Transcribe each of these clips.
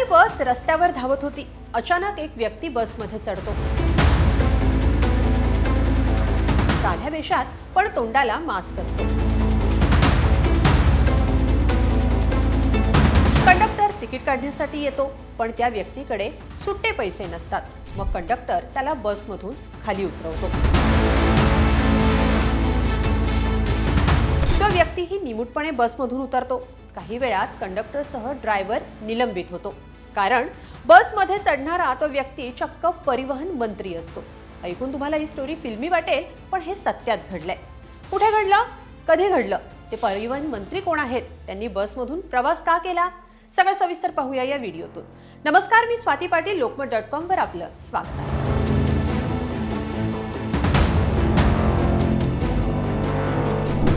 बस रस्त्यावर धावत होती. अचानक एक व्यक्ती बसमध्ये चढतो. साध्या वेशात पण तोंडाला मास्क असतो. कंडक्टर तिकीट काढण्यासाठी येतो, पण त्या व्यक्तीकडे सुट्टे पैसे नसतात. मग कंडक्टर त्याला बसमधून खाली उतरवतो. तो व्यक्तीही निमूटपणे बसमधून उतरतो. काही वेळात कंडक्टरसह ड्रायव्हर निलंबित होतो, कारण बसमध्ये चढणारा तो व्यक्ती चक्क परिवहन मंत्री असतो. ऐकून तुम्हाला ही स्टोरी फिल्मी वाटेल, पण हे सत्यात घडलंय. कुठे घडलं, कधी घडलं, ते परिवहन मंत्री कोण आहेत, त्यांनी बसमधून प्रवास का केला, सगळं सविस्तर पाहूया या व्हिडिओतून. नमस्कार, मी स्वाती पाटील. lokmat.com वर आपलं स्वागत आहे.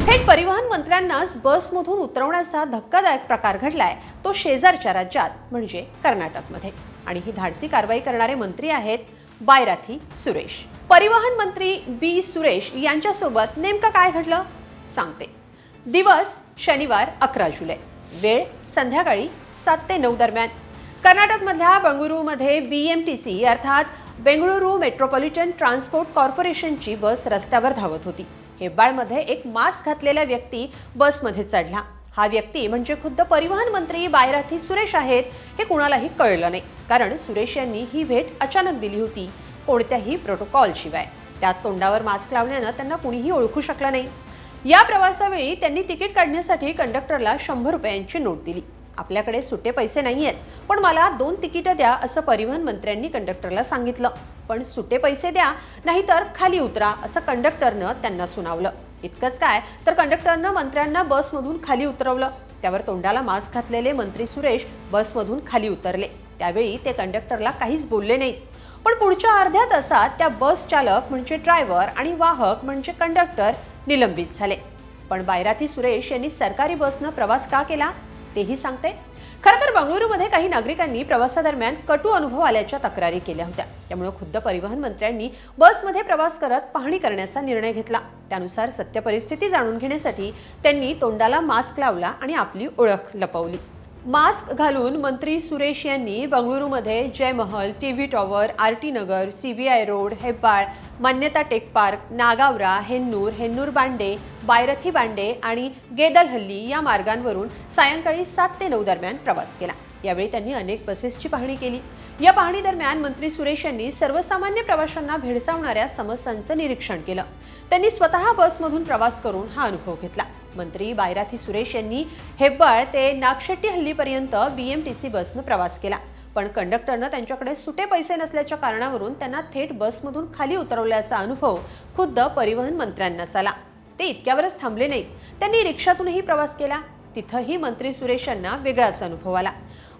थेट परिवहन मंत्र्यांनाच बसमधून उतरवण्याचा धक्कादायक प्रकार घडलाय तो शेजारच्या राज्यात म्हणजे कर्नाटकमध्ये. आणि ही धाडसी कारवाई करणारे मंत्री आहेत बायराथी सुरेश. परिवहन मंत्री बी सुरेश यांच्यासोबत नेमकं काय घडलं सांगते. दिवस शनिवार 11 जुलै, वेळ संध्याकाळी 7 ते 9 दरम्यान. कर्नाटकमधल्या बंगळुरूमध्ये BMTC अर्थात बेंगळुरू मेट्रोपॉलिटन ट्रान्सपोर्ट कॉर्पोरेशनची बस रस्त्यावर धावत होती. हेब्बाळमध्ये एक मास्क घातलेला व्यक्ती बसमध्ये चढला. हा व्यक्ती म्हणजे खुद्द परिवहन मंत्री बायराथी सुरेश आहेत हे कुणालाही कळलं नाही, कारण सुरेश यांनी ही भेट अचानक दिली होती, कोणत्याही प्रोटोकॉल शिवाय. त्यात तोंडावर मास्क लावल्यानं त्यांना कुणीही ओळखू शकलं नाही. या प्रवासावेळी त्यांनी तिकीट काढण्यासाठी कंडक्टरला 100 रुपयांची नोट दिली. आपल्याकडे सुट्टे पैसे नाहीयेत, पण मला 2 तिकीटं द्या असं परिवहन मंत्र्यांनी कंडक्टरला सांगितलं. पण सुट्टे पैसे द्या, नाहीतर खाली उतरा असं कंडक्टरनं त्यांना सुनावलं. इतकंच काय, तर कंडक्टरनं मंत्र्यांना बसमधून खाली उतरवलं. त्यावर तोंडाला मास्क घातलेले मंत्री सुरेश बसमधून खाली उतरले. त्यावेळी ते कंडक्टरला काहीच बोलले नाहीत. पण पुढच्या अर्ध्या तासात त्या बस चालक म्हणजे ड्रायव्हर आणि वाहक म्हणजे कंडक्टर निलंबित झाले. पण बायराथी सुरेश यांनी सरकारी बसनं प्रवास का केला तेही सांगते. खरं तर बंगळुरूमध्ये काही नागरिकांनी प्रवासादरम्यान कटू अनुभव आल्याच्या तक्रारी केल्या होत्या. त्यामुळे खुद्द परिवहन मंत्र्यांनी बसमध्ये प्रवास करत पाहणी करण्याचा निर्णय घेतला. त्यानुसार सत्य परिस्थिती जाणून घेण्यासाठी त्यांनी तोंडाला मास्क लावला आणि आपली ओळख लपवली. मास्क घालून मंत्री सुरेश यांनी बंगळुरूमध्ये जय महल, TV टॉवर, RT नगर, CBI रोड, हेब्बाळ, मान्यता टेक पार्क, नागावरा, हेन्नूर बांडे, बायरथी बांडे आणि गेदलहल्ली या मार्गांवरून सायंकाळी 7 ते 9 दरम्यान प्रवास केला. यावेळी त्यांनी अनेक बसेसची पाहणी केली. या पाहणी दरम्यान मंत्री सुरेश यांनी सर्वसामान्य प्रवाशांना भेडसावणाऱ्या समस्यांचं निरीक्षण केलं. त्यांनी स्वतः बसमधून प्रवास करून हा अनुभव घेतला. मंत्री बायराथी सुरेश यांनी हेब्बाळ ते नागशेट्टीहल्लीपर्यंत BMTC बसनं प्रवास केला. पण कंडक्टरनं त्यांच्याकडे सुटे पैसे नसल्याच्या कारणावरून त्यांना थेट बसमधून खाली उतरवल्याचा अनुभव खुद्द परिवहन मंत्र्यांनाच आला. ते इतक्यावरच थांबले नाहीत, त्यांनी रिक्षातूनही प्रवास केला. तिथंही मंत्री सुरेश यांना वेगळाच अनुभव आला.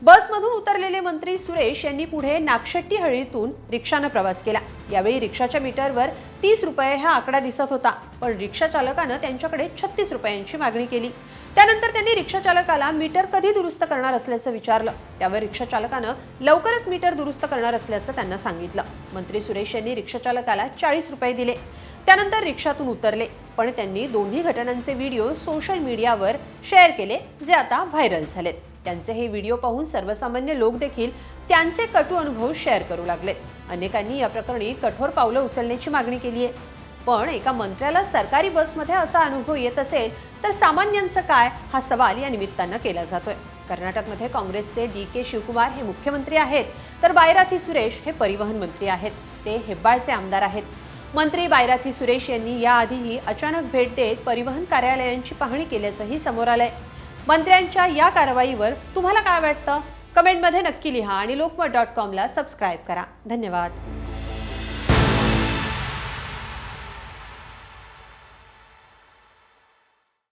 बसमधून उतरलेले मंत्री सुरेश यांनी पुढे नागशेट्टीहळ्ळीतून रिक्षानं प्रवास केला. यावेळी रिक्षाच्या मीटरवर 30 रुपये हा आकडा दिसत होता, पण रिक्षा चालकानं त्यांच्याकडे 36 रुपयांची मागणी केली. त्यानंतर त्यांनी रिक्षा चालकाला मीटर कधी दुरुस्त करणार असल्याचं विचारलं. त्यावर रिक्षा चालकानं लवकरच मीटर दुरुस्त करणार असल्याचं त्यांना सांगितलं. मंत्री सुरेश यांनी रिक्षा चालकाला 40 रुपये दिले. त्यानंतर रिक्षातून उतरले. पण त्यांनी दोन्ही घटनांचे व्हिडिओ सोशल मीडियावर शेअर केले, जे आता व्हायरल झालेत. त्यांचे हे व्हिडिओ पाहून सर्वसामान्य लोक देखील त्यांचे कटू अनुभव शेअर करू लागले. अनेकांनी या प्रकरणी कठोर पावलं उचलण्याची मागणी केली आहे. पण एका मंत्र्याला सरकारी बसमध्ये असा अनुभव येत असेल तर सामान्यांचं काय, हा सवाल या निमित्तानं केला जातोय. कर्नाटकमध्ये काँग्रेसचे DK शिवकुमार हे मुख्यमंत्री आहेत, तर बायराथी सुरेश हे परिवहन मंत्री आहेत. ते हेब्बाळचे आमदार आहेत. मंत्री बायराथी सुरेश यांनी याआधीही अचानक भेट देत परिवहन कार्यालयांची पाहणी केल्याचंही समोर आलंय. मंत्र्यांच्या या कारवाईवर तुम्हाला काय वाटतं? कमेंटमध्ये नक्की लिहा आणि lokmat.com ला सबस्क्राईब करा. धन्यवाद.